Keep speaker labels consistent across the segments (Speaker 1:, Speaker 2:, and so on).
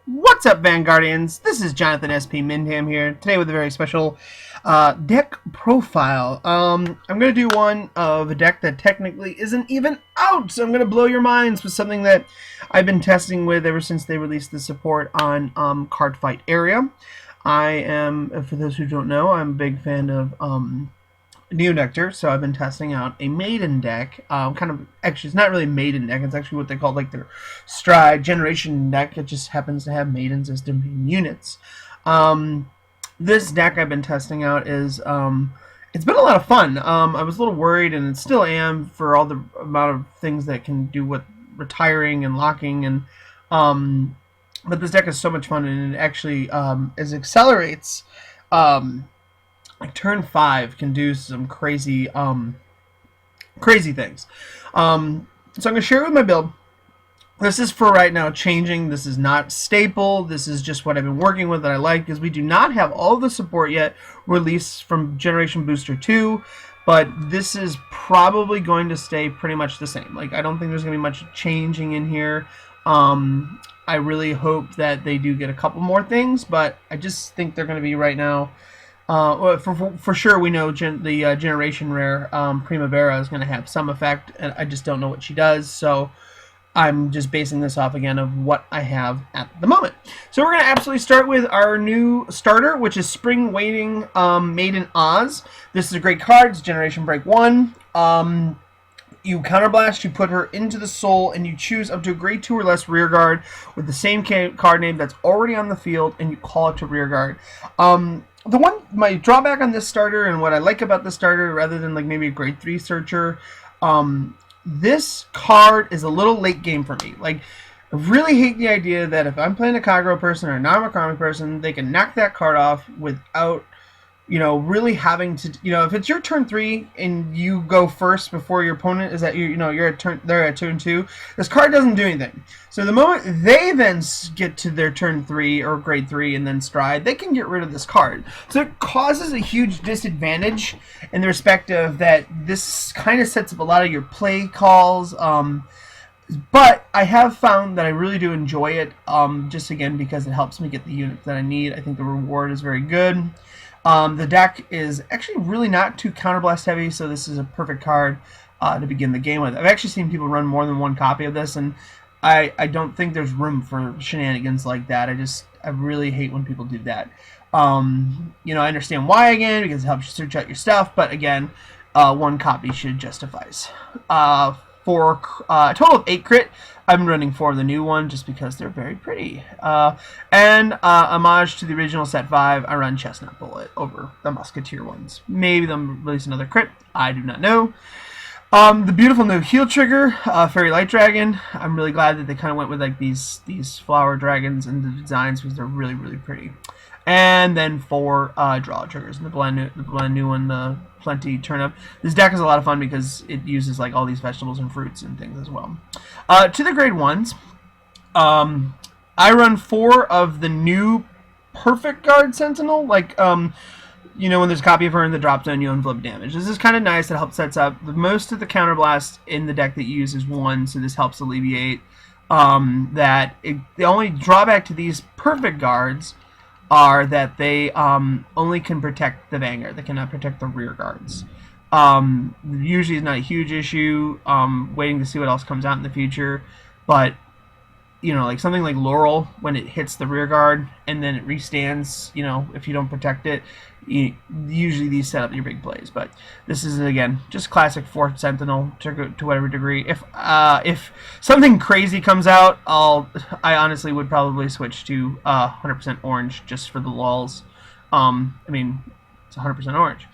Speaker 1: What's up, Vanguardians? This is Jonathan SP Mindham here, today with a very special deck profile. I'm going to do one of a deck that technically isn't even out, so I'm going to blow your minds with something that I've been testing with ever since they released the support on Card Fight area. I am, for those who don't know, I'm a big fan of Neonectar, so I've been testing out a Maiden deck. Actually, it's not really a Maiden deck. It's actually what they call like their Stride Generation deck. It just happens to have Maidens as their main units. This deck I've been testing out is it's been a lot of fun. I was a little worried, and still am, for all the amount of things that can do with retiring and locking, and but this deck is so much fun, and it actually as accelerates. Like turn 5 can do some crazy crazy things. So I'm going to share it with my build. This is for right now changing. This is not staple. This is just what I've been working with that I like, because we do not have all the support yet released from Generation Booster 2, but this is probably going to stay pretty much the same. Like, I don't think there's going to be much changing in here. I really hope that they do get a couple more things, but I just think they're going to be right now. Well, for sure, we know the Generation Rare Primavera is going to have some effect, and I just don't know what she does, so I'm just basing this off again of what I have at the moment. So we're going to absolutely start with our new starter, which is Spring Waiting Maiden Oz. This is a great card. It's Generation Break 1. You counterblast, you put her into the soul, and you choose up to a grade 2 or less rearguard with the same card name that's already on the field, and you call it to rearguard. My drawback on this starter, and what I like about this starter, rather than like maybe a grade 3 searcher, this card is a little late game for me. Like, I really hate the idea that if I'm playing a Kagero person or a non-Wakami person, they can knock that card off without, really having to, if it's your turn 3 and you go first before your opponent is at they're at turn 2, this card doesn't do anything. So the moment they then get to their turn 3 or grade 3 and then stride, they can get rid of this card. So it causes a huge disadvantage in the respect of that this kind of sets up a lot of your play calls. But I have found that I really do enjoy it, just again because it helps me get the units that I need. I think the reward is very good. The deck is actually really not too counterblast heavy, so this is a perfect card to begin the game with. I've actually seen people run more than one copy of this, and I don't think there's room for shenanigans like that. I really hate when people do that. I understand why, again, because it helps you search out your stuff, but again, one copy should suffice. For a total of 8 crit, I'm running 4 of the new one just because they're very pretty. And homage to the original set 5, I run Chestnut Bullet over the Musketeer ones. Maybe they'll release another crit. I do not know. The beautiful new heal trigger, Fairy Light Dragon. I'm really glad that they kind of went with like these flower dragons and the designs, because they're really, really pretty. And then 4 draw triggers. And the blend new one, the Plenty Turnip. This deck is a lot of fun because it uses like all these vegetables and fruits and things as well. To the grade 1s, I run 4 of the new Perfect Guard Sentinel. Like, when there's a copy of her in the drop zone, you envelop damage. This is kind of nice. It helps sets up. Most of the counterblast in the deck that you use is 1, so this helps alleviate that. The only drawback to these Perfect Guards are that they only can protect the Vanguard. They cannot protect the rear guards. Usually it's not a huge issue, waiting to see what else comes out in the future, but like something like Laurel, when it hits the rear guard and then it restands, if you don't protect it, usually these set up your big plays. But this is, again, just classic 4th Sentinel to whatever degree. If something crazy comes out, I honestly would probably switch to 100% orange just for the lulz. It's 100% orange.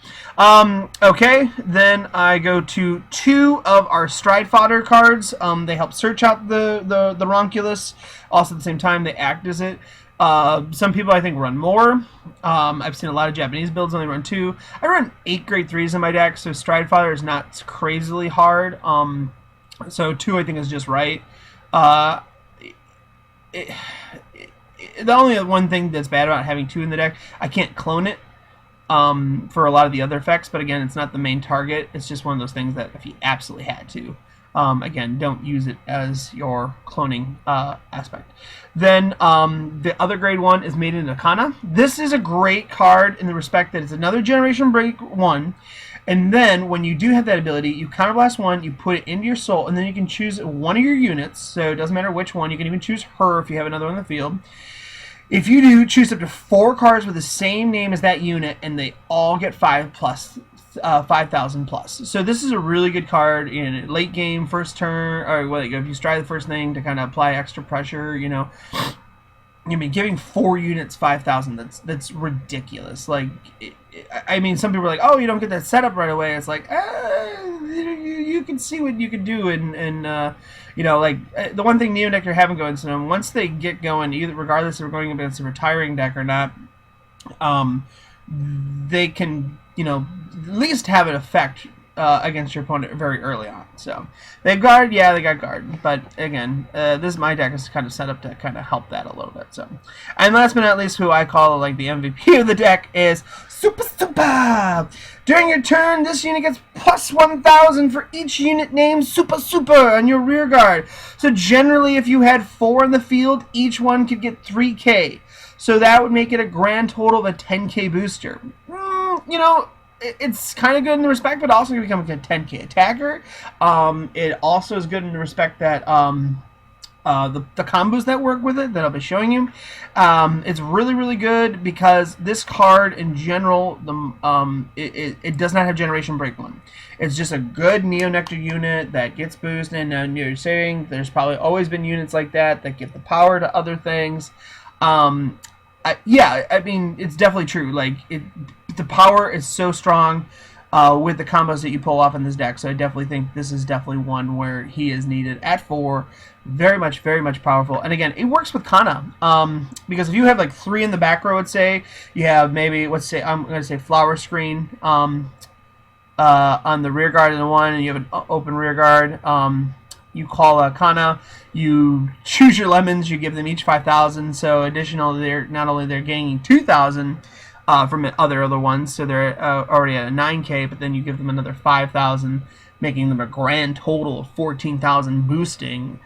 Speaker 1: Okay, then I go to 2 of our Stride Fodder cards. They help search out the Ronculus. Also, at the same time, they act as it. Some people, I think, run more. I've seen a lot of Japanese builds only run 2. I run 8 grade 3s in my deck, so Stride Fodder is not crazily hard. So 2, I think, is just right. The only one thing that's bad about having 2 in the deck, I can't clone it for a lot of the other effects, but again, it's not the main target. It's just one of those things that if you absolutely had to, Again, don't use it as your cloning aspect. Then the other grade one is Maiden Akana. This is a great card in the respect that it's another generation break one. And then when you do have that ability, you counterblast one, you put it into your soul, and then you can choose one of your units. So it doesn't matter which one. You can even choose her if you have another one in the field. If you do, choose up to 4 cards with the same name as that unit, and they all get 5,000 plus. So this is a really good card in late game, first turn, or well, if you strike the first thing to kind of apply extra pressure, you know. I mean, giving 4 units 5,000, that's ridiculous. Like, I mean, some people are like, oh, you don't get that setup right away. It's like, you can see what you can do, and you know, like, the one thing Neo deck are having going to them, once they get going, either regardless if we're going against a retiring deck or not, they can, you know, at least have an effect against your opponent very early on. So they have guard, yeah, they got guard, but again, this my deck is kind of set up to kind of help that a little bit. So, and last but not least, who I call like the MVP of the deck is Sebab. During your turn, this unit gets plus 1,000 for each unit named Sebab on your rear guard. So generally, if you had 4 in the field, each one could get 3k. So that would make it a grand total of a 10k booster. You know, it's kind of good in the respect, but also going to become a 10k attacker. It also is good in the respect that the combos that work with it that I'll be showing you, it's really good because this card in general, it does not have generation break one. It's just a good Neo Nectar unit that gets boosted, and you're saying there's probably always been units like that give the power to other things. Yeah, I mean, it's definitely true. Like, the power is so strong with the combos that you pull off in this deck, so I definitely think this is definitely one where he is needed at 4. Very much powerful. And again, it works with Kana, because if you have like 3 in the back row, let's say, you have maybe, let's say, I'm going to say flower screen on the rear guard in the one, and you have an open rear guard. You call Akana, you choose your lemons, you give them each 5,000, so additional, not only they're gaining 2,000 from other ones, so they're already at a 9k, but then you give them another 5,000, making them a grand total of 14,000 boosting.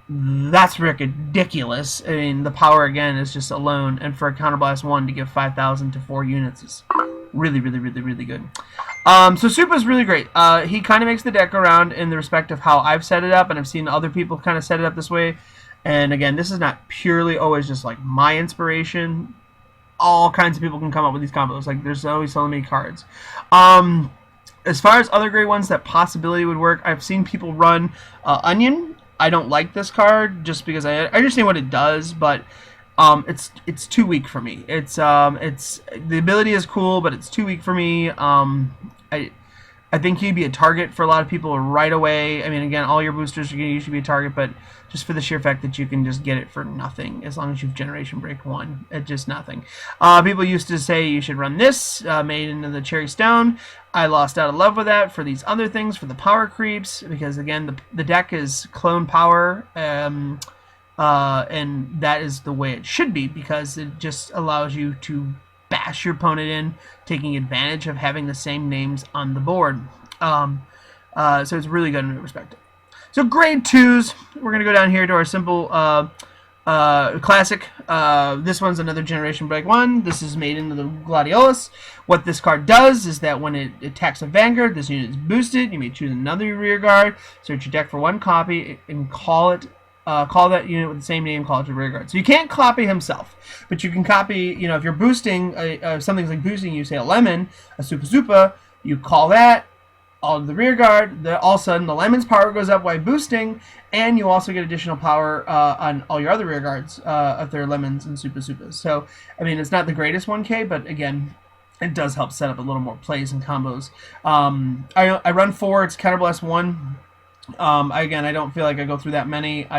Speaker 1: That's ridiculous. I mean, the power again is just alone, and for a counterblast 1 to give 5,000 to 4 units is really good. So Supa's really great. He kind of makes the deck around in the respect of how I've set it up, and I've seen other people kind of set it up this way. And again, this is not purely always just like my inspiration. All kinds of people can come up with these combos. Like, there's always so many cards. As far as other great ones that possibility would work, I've seen people run Onion. I don't like this card just because I understand what it does, but it's too weak for me. It's the ability is cool, but it's too weak for me. I think he'd be a target for a lot of people right away. I mean, again, all your boosters are going to usually be a target, but just for the sheer fact that you can just get it for nothing as long as you've generation break 1. It's just nothing. People used to say you should run this, made into the Cherry Stone. I lost out of love with that for these other things, for the power creeps, because again, the deck is clone power, and that is the way it should be, because it just allows you to bash your opponent in, taking advantage of having the same names on the board. So it's really good in that respect. So grade 2s, we're going to go down here to our simple classic. This one's another generation break 1. This is made into the Gladiolus. What this card does is that when it attacks a Vanguard, this unit is boosted. You may choose another rear guard, search your deck for 1 copy, and call that unit with the same name, call it your rear guard. So you can't copy himself, but you can copy, you know, if you're boosting, something's like boosting, you say a lemon, a Supa, you call that, all the rear guard, all of a sudden the lemon's power goes up while boosting, and you also get additional power on all your other rear guards if they're lemons and Supas. So, I mean, it's not the greatest 1k, but again, it does help set up a little more plays and combos. I run 4, it's counterblast 1. Again, I don't feel like I go through that many.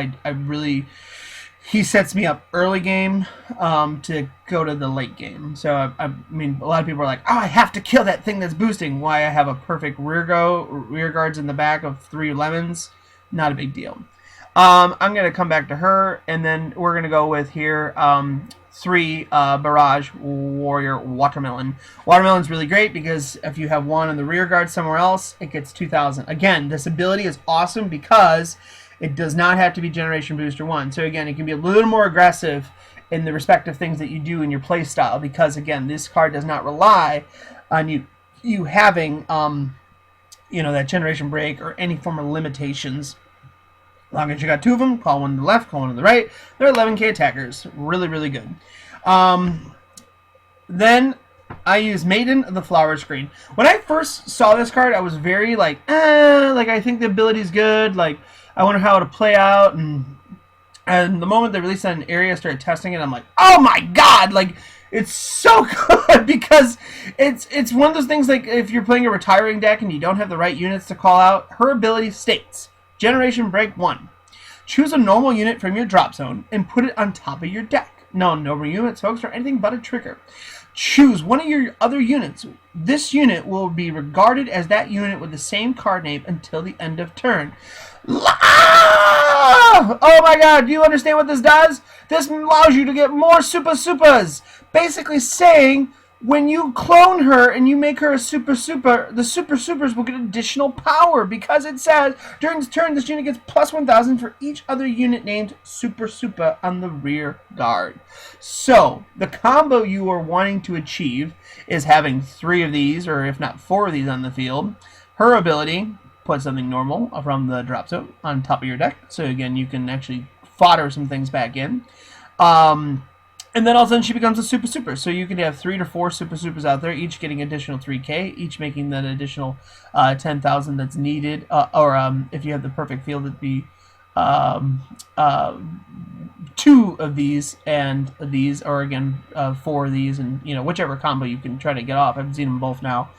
Speaker 1: He sets me up early game to go to the late game. So, I mean, a lot of people are like, oh, I have to kill that thing that's boosting. Why I have a perfect rear guards in the back of 3 lemons. Not a big deal. I'm going to come back to her, and then we're going to go with here 3 Barrage Warrior Watermelon. Watermelon's really great because if you have one on the rear guard somewhere else, it gets 2,000. Again, this ability is awesome because it does not have to be Generation Booster 1. So again, it can be a little more aggressive in the respective things that you do in your play style because, again, this card does not rely on you having that Generation Break or any form of limitations. As long as you got 2 of them, call one to the left, call one to the right. They're 11k attackers. Really, really good. Then I use Maiden of the Flower Screen. When I first saw this card, I was very I think the ability's good. Like, I wonder how it'll play out. And the moment they released that in area, I started testing it. I'm like, oh my god! Like, it's so good because it's one of those things like if you're playing a retiring deck and you don't have the right units to call out, her ability states. Generation Break 1. Choose a normal unit from your drop zone and put it on top of your deck. No normal units, folks, are anything but a trigger. Choose one of your other units. This unit will be regarded as that unit with the same card name until the end of turn. Oh my god, do you understand what this does? This allows you to get more Super Supas. Basically saying, when you clone her and you make her a Super Super, the Super Supers will get additional power because it says, during this turn, this unit gets plus 1,000 for each other unit named Super Super on the rear guard. So, the combo you are wanting to achieve is having 3 of these, or if not 4 of these on the field. Her ability, put something normal from the drop zone on top of your deck. So again, you can actually fodder some things back in. And then all of a sudden she becomes a Super Super. So you can have 3 to 4 Super Supers out there, each getting additional 3k, each making that additional 10,000 that's needed. If you have the perfect field, it'd be 2 of these and these, or again 4 of these, and whichever combo you can try to get off. I've seen them both now.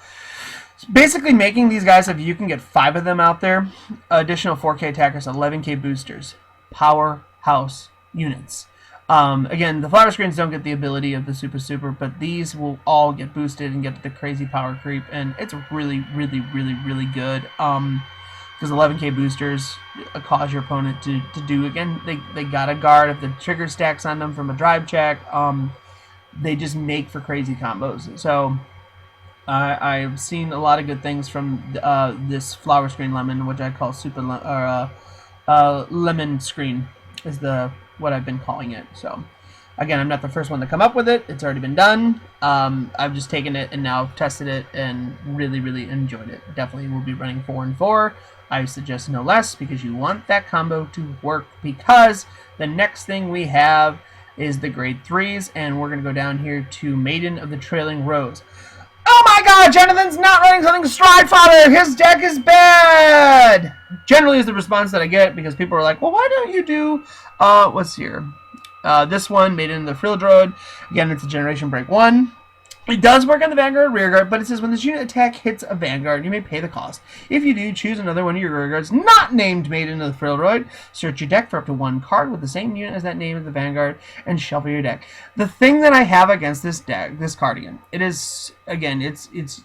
Speaker 1: Basically making these guys, if you can get 5 of them out there, additional 4k attackers, 11k boosters, powerhouse units. Again, the flower screens don't get the ability of the Super Super, but these will all get boosted and get the crazy power creep, and it's really, really, really, really good. Because 11k boosters cause your opponent to do, again, they got a guard if the trigger stacks on them from a drive check. They just make for crazy combos. So I've seen a lot of good things from this flower screen lemon, which I call lemon screen is what I've been calling it. So again, I'm not the first one to come up with it. It's already been done. I've just taken it and now tested it and really, really enjoyed it. Definitely will be running 4 and 4. I suggest no less because you want that combo to work, because the next thing we have is the grade 3s, and we're going to go down here to Maiden of the Trailing Rose. Oh my god, Jonathan's not running something Stridefather! His deck is bad! Generally is the response that I get, because people are like, well, why don't you do, what's here? This one, Maiden in the Frill Droid. Again, it's a Generation Break 1. It does work on the Vanguard rear guard, but it says when this unit attack hits a Vanguard, you may pay the cost. If you do, choose another one of your rear guards not named Maiden of the Frill Droid. Search your deck for up to 1 card with the same unit as that name of the Vanguard, and shuffle your deck. The thing that I have against this deck, this card again, it is, again,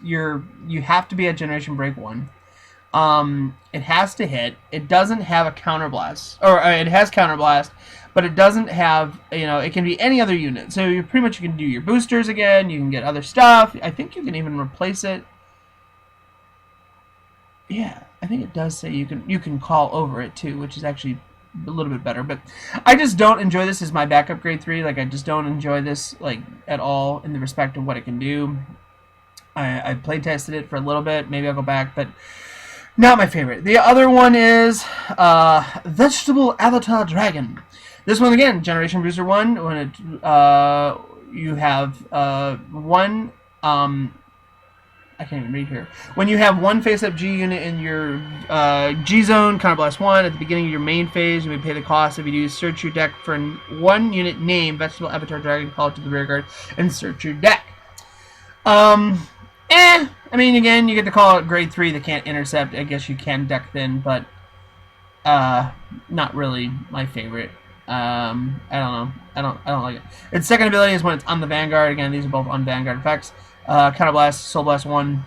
Speaker 1: you have to be at Generation Break 1. It has to hit. It doesn't have a counterblast, or it has counterblast, but it doesn't have, it can be any other unit. So you pretty much, you can do your boosters again, you can get other stuff. I think you can even replace it. Yeah, I think it does say you can call over it too, which is actually a little bit better. But I just don't enjoy this as my backup grade 3. Like, I just don't enjoy this at all in the respect of what it can do. I play tested it for a little bit. Maybe I'll go back, but not my favorite. The other one is Vegetable Avatar Dragon. This one, again, Generation Booster 1, when it, you have one, I can't even read here. When you have one face-up G unit in your G-Zone, Counterblast 1, at the beginning of your main phase, you may pay the cost. If you do, search your deck for one unit named Vegetable Avatar Dragon, call it to the rear guard, and search your deck. I mean, again, you get to call it grade 3 that can't intercept. I guess you can deck thin, but not really my favorite. I don't know. I don't like it. Its second ability is when it's on the Vanguard. Again, these are both on Vanguard effects. Counterblast, Soul Blast 1.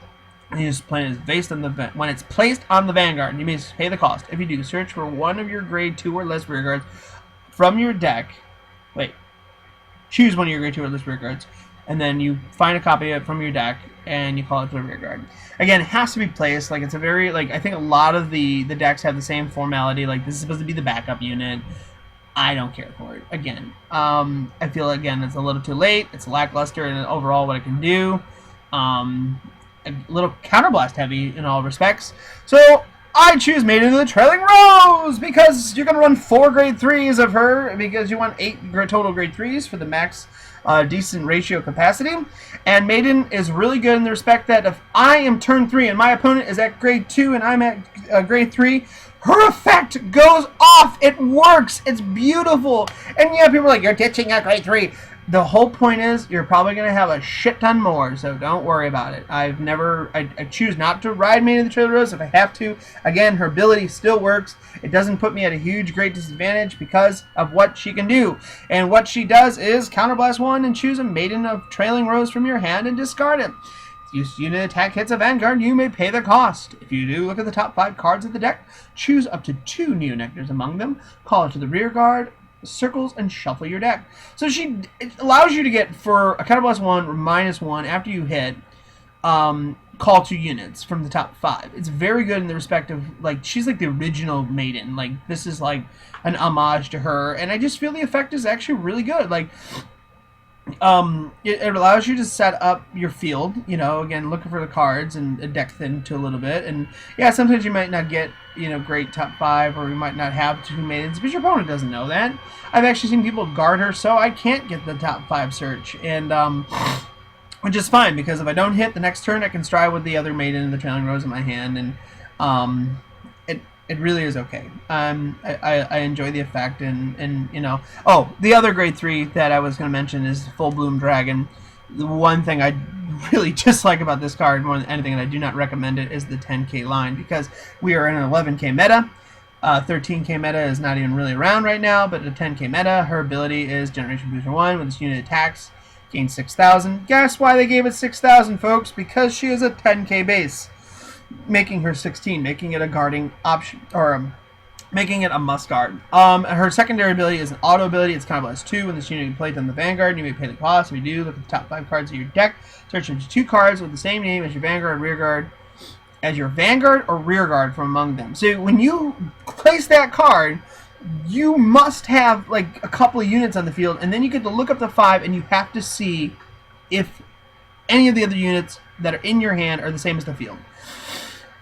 Speaker 1: And you just play it based on when it's placed on the vanguard. You may pay the cost. If you do, search for one of your grade 2 or less rearguards from your deck. Wait. Choose one of your grade 2 or less rearguards, and then you find a copy of it from your deck, and you call it the rearguard. Again, it has to be placed. Like, it's a very, like, I think a lot of the decks have the same formality. Like, this is supposed to be the backup unit. I don't care for it. Again, I feel, again, it's a little too late. It's lackluster in overall what it can do. A little counterblast heavy in all respects. So I choose Maiden of the Trailing Rose because you're going to run 4 grade 3s of her because you want 8 total grade 3s for the max decent ratio capacity. And Maiden is really good in the respect that if I am turn 3 and my opponent is at grade 2 and I'm at grade 3, her effect goes off. It works. It's beautiful. And yeah, people are like, you're ditching at grade 3. The whole point is you're probably going to have a shit ton more, so don't worry about it. I choose not to ride Maiden of the Trailing Rose if I have to. Again, her ability still works. It doesn't put me at a huge, great disadvantage because of what she can do. And what she does is counterblast 1 and choose a Maiden of Trailing Rose from your hand and discard it. If unit attack hits a vanguard, you may pay the cost. If you do, look at the top 5 cards of the deck. Choose up to 2 Neonectars among them. Call it to the rear guard. Circles and shuffle your deck. So it allows you to get, for a counterblast 1 or -1 after you hit, call 2 units from the top 5. It's very good in the respect of, like, she's like the original Maiden. Like, this is like an homage to her, and I just feel the effect is actually really good. Like, it allows you to set up your field, you know, again, looking for the cards and deck thin to a little bit. And yeah, sometimes you might not get, you know, great top 5, or you might not have 2 Maidens, but your opponent doesn't know that. I've actually seen people guard her so I can't get the top 5 search, and which is fine, because if I don't hit the next turn, I can stride with the other Maiden and the Trailing Rose in my hand, and it really is okay. I enjoy the effect, and you know. Oh, the other grade 3 that I was going to mention is Full Bloom Dragon. The one thing I really dislike about this card more than anything, and I do not recommend it, is the 10k line, because we are in an 11k meta. 13k meta is not even really around right now, but the 10k meta, her ability is Generation Booster 1. When this unit attacks, gains 6,000. Guess why they gave it 6,000, folks? Because she is a 10k base, making her 16, making it a guarding option, or making it a must guard. Her secondary ability is an auto ability. It's counterblast 2. When this unit is played on the vanguard, you may pay the cost. If you do, look at the top 5 cards of your deck. Search into 2 cards with the same name as your vanguard, rearguard, as your vanguard or rearguard from among them. So when you place that card, you must have like a couple of units on the field, and then you get to look up the 5, and you have to see if any of the other units that are in your hand are the same as the field.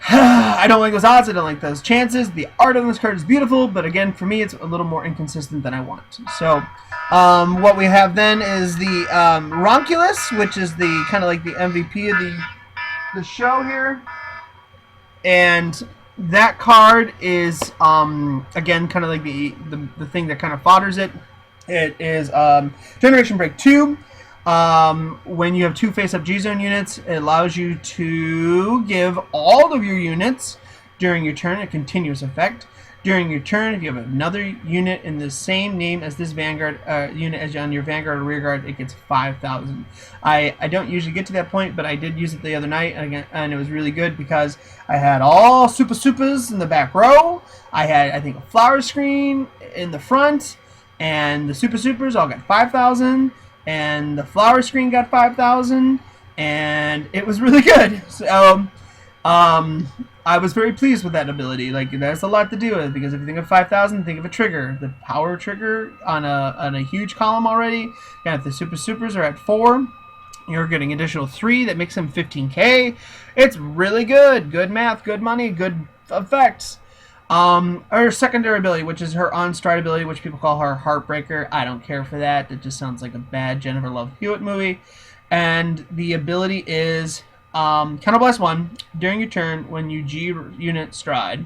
Speaker 1: I don't like those odds. I don't like those chances. The art on this card is beautiful, but again, for me, it's a little more inconsistent than I want. So, what we have then is the Ronculus, which is the kind of like the MVP of the show here, and that card is again kind of like the thing that kind of fodders it. It is Generation Break 2. When you have 2 face-up G-Zone units, it allows you to give all of your units during your turn a continuous effect. During your turn, if you have another unit in the same name as this Vanguard unit as on your Vanguard or Rearguard, it gets 5,000. I don't usually get to that point, but I did use it the other night, and it was really good because I had all Super Supas in the back row. I had, I think, a flower screen in the front, and the Super Supers all got 5,000. And the flower screen got 5,000, and it was really good. So, I was very pleased with that ability. Like, there's a lot to do with it, because if you think of 5,000, think of a trigger. The power trigger on a huge column already. And if the Super Supers are at 4, you're getting additional 3 that makes them 15k. It's really good. Good math, good money, good effects. Her secondary ability, which is her on-stride ability, which people call her Heartbreaker. I don't care for that. It just sounds like a bad Jennifer Love Hewitt movie. And the ability is Counterblast 1. During your turn, when you G unit stride,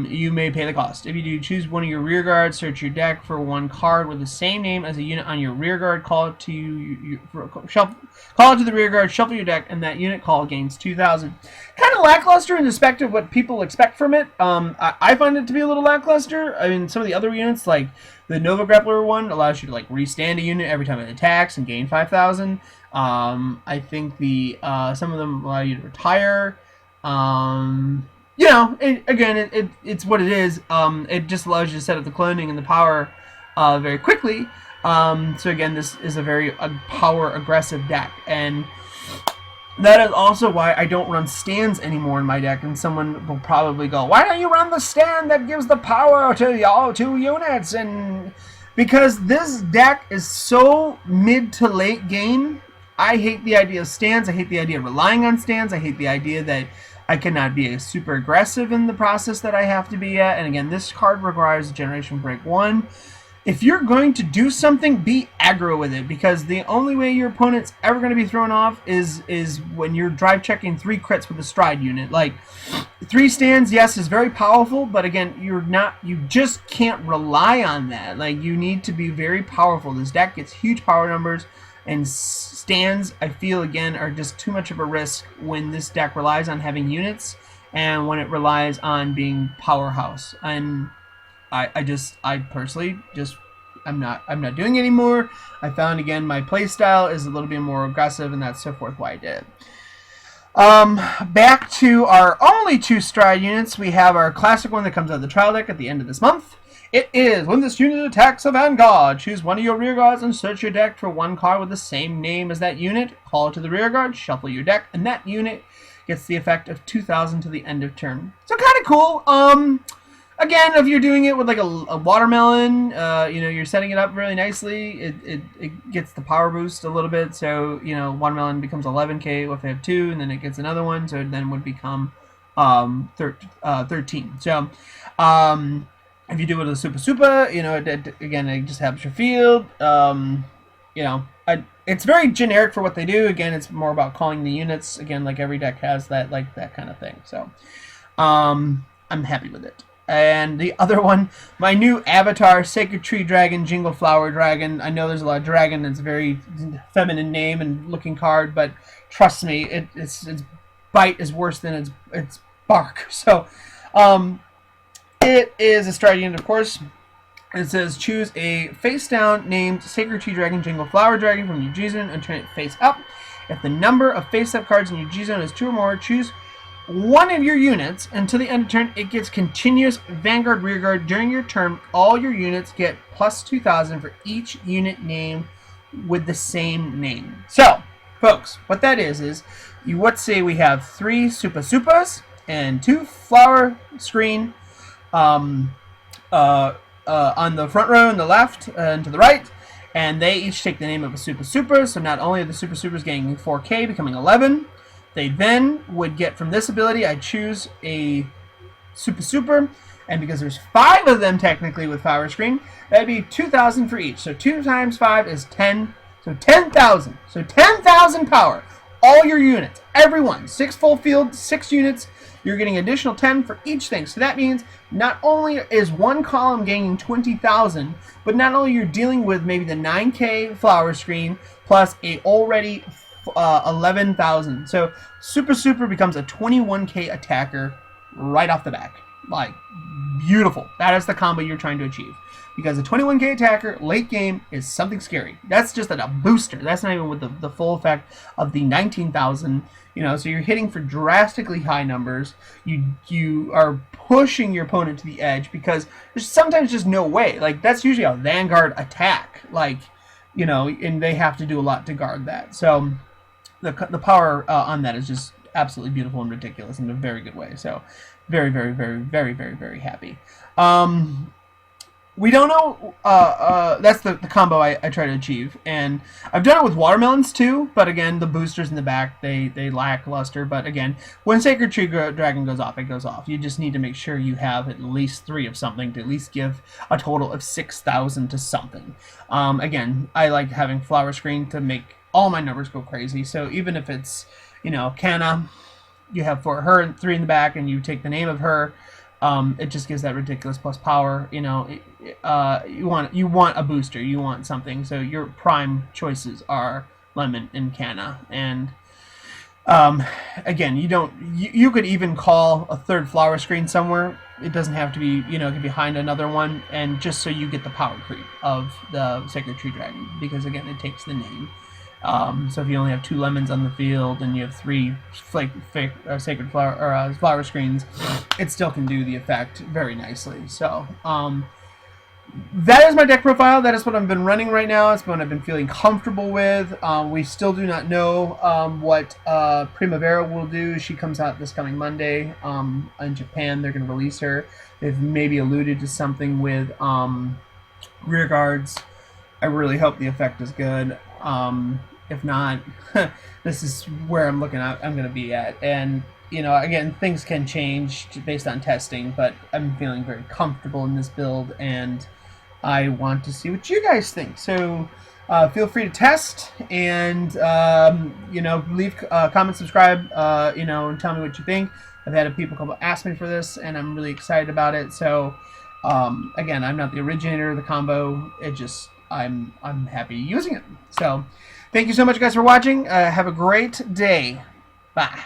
Speaker 1: you may pay the cost. If you do, choose one of your rear guards, search your deck for one card with the same name as a unit on your rear guard, call it to the rear guard, shuffle your deck, and that unit call gains 2,000. Kind of lackluster in respect of what people expect from it. I find it to be a little lackluster. I mean, some of the other units, like the Nova Grappler one, allows you to like restand a unit every time it attacks and gain 5,000. I think the some of them allow you to retire. You know, it's what it is. It just allows you to set up the cloning and the power very quickly. So again, this is a very power aggressive deck, and that is also why I don't run stands anymore in my deck. And someone will probably go, "Why don't you run the stand that gives the power to all 2 units?" And because this deck is so mid to late game, I hate the idea of stands. I hate the idea of relying on stands. I hate the idea that I cannot be super aggressive in the process that I have to be at. And again, this card requires Generation Break 1. If you're going to do something, be aggro with it, because the only way your opponent's ever going to be thrown off is when you're drive checking 3 crits with a stride unit. Like 3 stands, yes, is very powerful, but again, you just can't rely on that. Like, you need to be very powerful. This deck gets huge power numbers, and stands, I feel, again, are just too much of a risk when this deck relies on having units and when it relies on being powerhouse. And I personally just, I'm not doing it anymore. I found, again, my play style is a little bit more aggressive, and that's so forth why I did. Back to our only 2 stride units. We have our classic one that comes out of the trial deck at the end of this month. It is, when this unit attacks a vanguard, choose one of your rear guards and search your deck for one card with the same name as that unit. Call it to the rear guard, shuffle your deck, and that unit gets the effect of 2,000 to the end of turn. So kind of cool. Again, if you're doing it with like a watermelon, you know, you're setting it up really nicely. It gets the power boost a little bit. So, you know, watermelon becomes 11k if they have 2, and then it gets another one, so it then would become 13. So, if you do it with a super, you know, again, it just helps your field. You know, it's very generic for what they do. Again, it's more about calling the units. Again, like every deck has that, like that kind of thing. So, I'm happy with it. And the other one, my new avatar, Sacred Tree Dragon, Jingle Flower Dragon. I know there's a lot of dragon. It's a very feminine name and looking card, but trust me, its bite is worse than its bark. So, it is a stride unit, of course. It says choose a face down named Sacred Tree Dragon, Jingle Flower Dragon from your G zone and turn it face up. If the number of face up cards in your G zone is 2 or more, choose one of your units. Until the end of turn, it gets continuous Vanguard Rearguard. During your turn, all your units get plus 2,000 for each unit name with the same name. So, folks, what that is let's say we have 3 Supas and 2 Flower Screen on the front row and the left and to the right, and they each take the name of a Super. So not only are the Supers gaining 4k, becoming 11, they then would get from this ability, I choose a Super, and because there's 5 of them technically with Flower Screen, that'd be 2,000 for each. So 2 times 5 is 10, so 10,000. So 10,000 power. All your units, everyone, 6 full field, 6 units, you're getting additional 10 for each thing. So that means not only is one column gaining 20,000, but not only you're dealing with maybe the 9k Flower Screen plus a already 11,000. So Super becomes a 21k attacker right off the back. Like, beautiful. That is the combo you're trying to achieve. Because a 21k attacker late game is something scary. That's just a booster. That's not even with the full effect of the 19,000. You know, so you're hitting for drastically high numbers. You are pushing your opponent to the edge because there's sometimes just no way. Like, that's usually a Vanguard attack. Like, you know, and they have to do a lot to guard that. So the power on that is just absolutely beautiful and ridiculous in a very good way. So very, very, very, very, very, very happy. We don't know, that's the combo I try to achieve, and I've done it with watermelons too, but again, the boosters in the back, they lack luster, but again, when Sacred Tree Dragon goes off, it goes off. You just need to make sure you have at least 3 of something to at least give a total of 6,000 to something. Again, I like having Flower Screen to make all my numbers go crazy, so even if it's, you know, Akana, you have for her 3 in the back, and you take the name of her, It just gives that ridiculous plus power. You know, you want a booster. You want something. So your prime choices are Lemon and Kana. And again, you could even call a third flower screen somewhere. It doesn't have to be, it could be behind another one, and just so you get the power creep of the Sacred Tree Dragon, because again, it takes the name. So if you only have 2 lemons on the field and you have 3 sacred flower screens, it still can do the effect very nicely. So that is my deck profile. That is what I've been running right now. It's what I've been feeling comfortable with. We still do not know what Primavera will do. She comes out this coming Monday. In Japan, they're going to release her. They've maybe alluded to something with rear guards. I really hope the effect is good. If not, this is where I'm going to be at. And again, things can change based on testing, but I'm feeling very comfortable in this build, and I want to see what you guys think. So feel free to test, and leave comment, subscribe, and tell me what you think. I've had people ask me for this, and I'm really excited about it. So again, I'm not the originator of the combo. I'm happy using it. So thank you so much, guys, for watching. Have a great day. Bye.